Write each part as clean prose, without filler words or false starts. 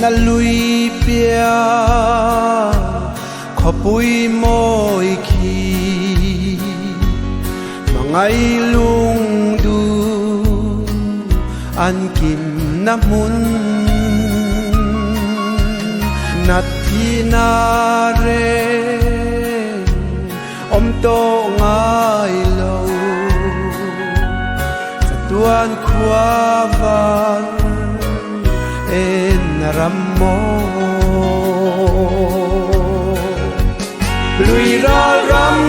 na lui pia khó bụi môi khi mà ngay lung du an kim na mun nat thi na re to ngai lâu tuan khua van en rammo lui ra ram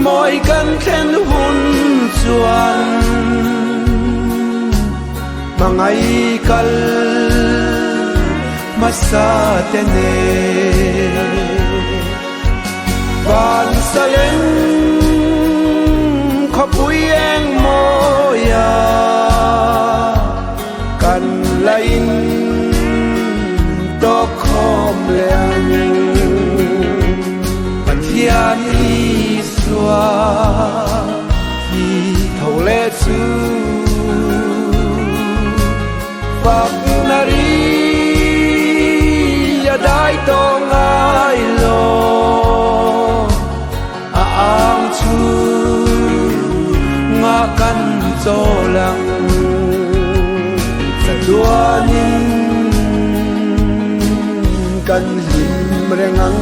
moi gan khen hun chuan mangai kal masa tene van salen khó bụi em moya kan lain to khom leang pan thian i xua thì thâu lệ chu bạc nari ya dai to ngai lo ang chu nga kan cho lang sa duanin kan him rengang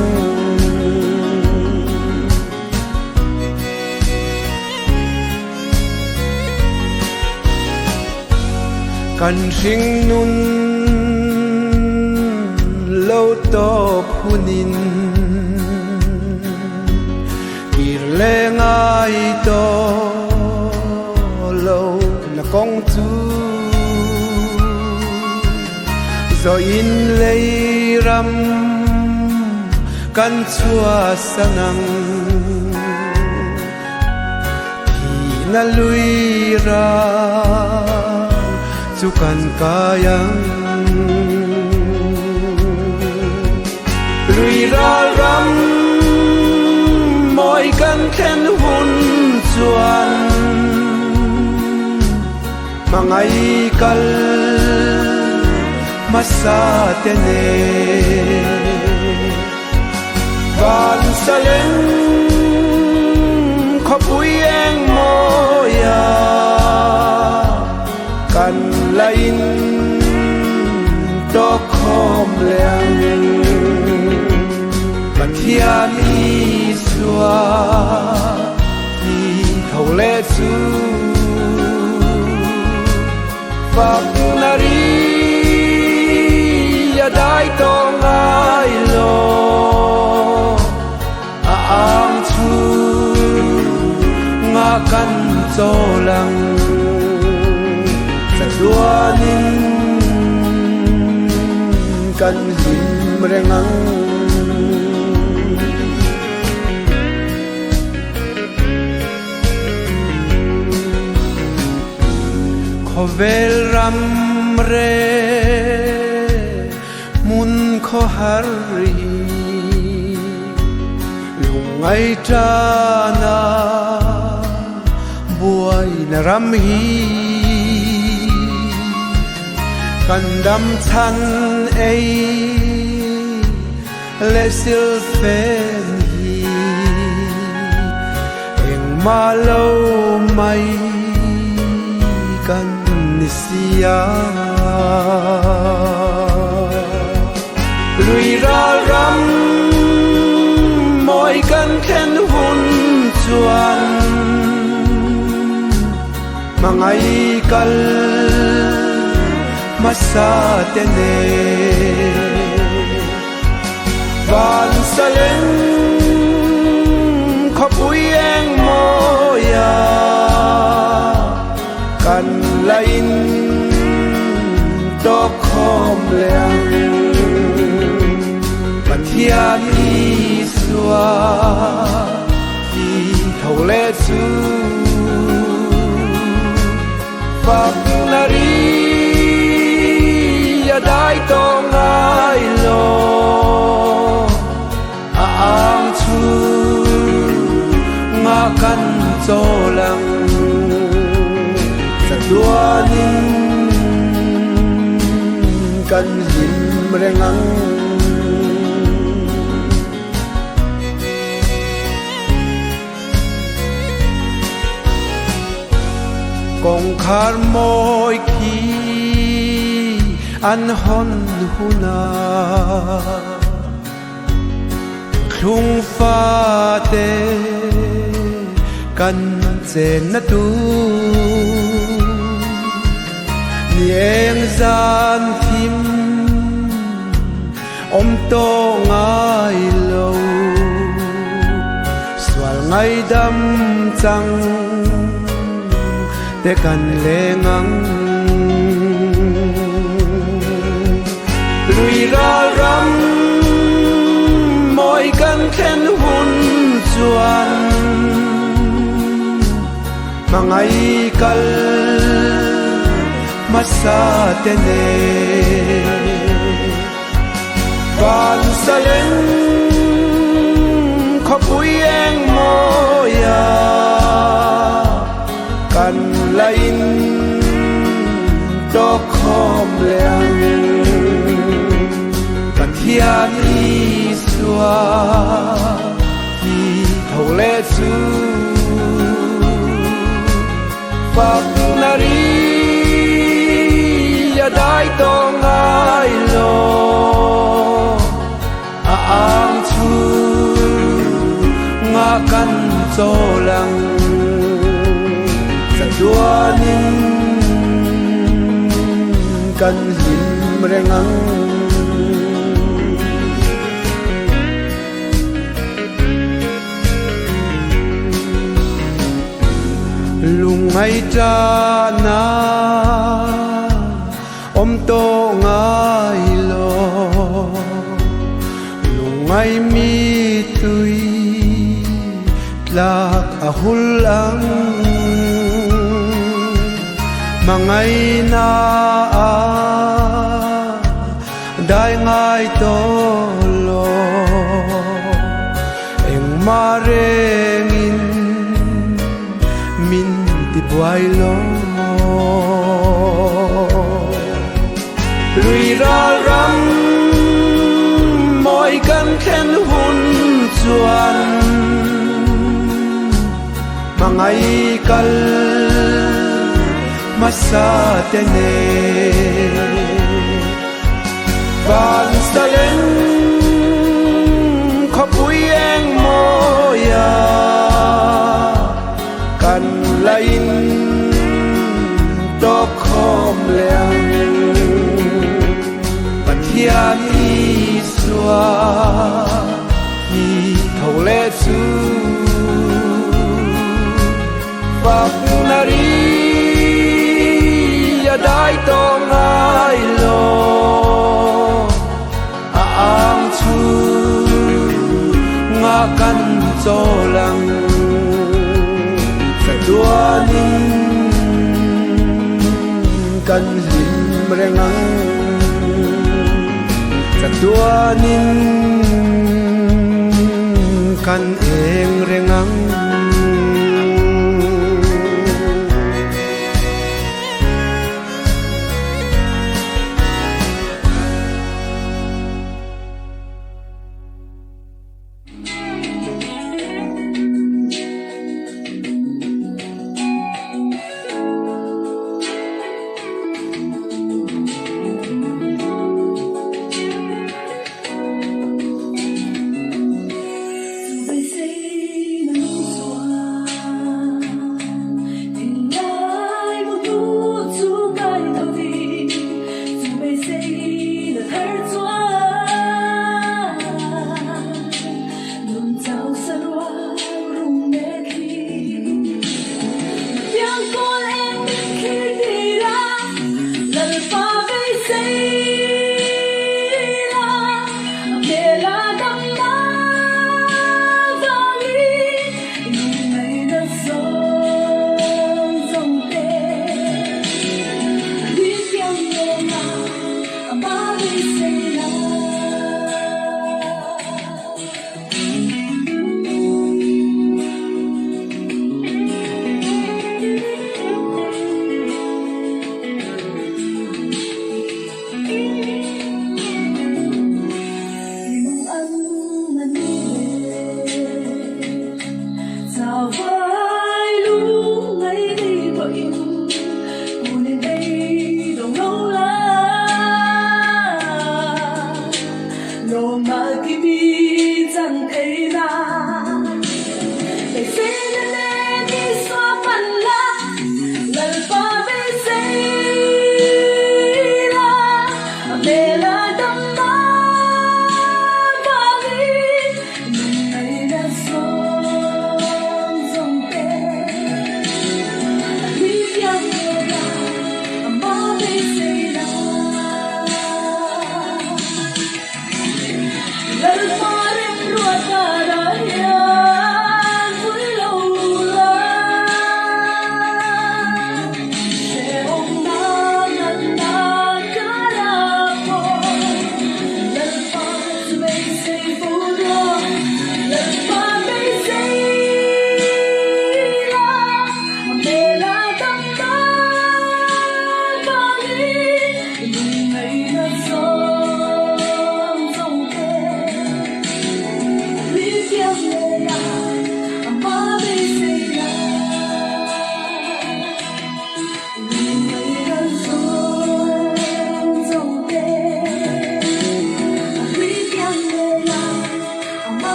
kan sing nun lo to punin leng ai to lâu là con chú rồi in lấy ram căn chua sanang thì na lui ra chu kan kayang lui ra ram moi kan khen hun chuan mangai kal masa tene van salen khó bụi em moya kan lain to khom leang pan thian i xua thì thâu lệ chu bạc nari ya dai to ngai lo ang chu nga kan cho lang sa duanin kan him rengang khó vel ram re mun khó hari lung ai cha na buai na ram hi kan dam chan ei le sil fen hi eng ma lo mai kan sia lui ra ram moi kan khen hun chuan mangai kal masa tene van salen khó bụi em moya kan lain to khom leang pan thian i xua thì thâu lệ chu bạc nari ya dai to ngai lo ang chu nga kan cho lang sa duanin kan him rengang kong khar moi khi an hon huna khung pha te kan chen na tu nieng gian thim to ngai lo swal ngai dam chang te kan lengang lui ra ram moi kan khen hun chuan mangai kal masa te ne van salen khopui eng moya kan lain to khom leang kan thian i sua hi thâu le chu phak nari ya dai to ngai lo a ang chu nga kan cho lang duanin kan him rengang lungai ta na to ngai lo lungai mi tui tlak a hulang mangai na dai ngai to lo eng marengin min ti buai lo lui ra ram moi kan khen hun chuan mangai kal masa te ne van salen khopui eng moya kan lain to khom leang pathian i sua hi thâu le chu phak nari dai to ngai lo a ang chu nga kan cho lang sa duanin kan him rengang sa duanin kan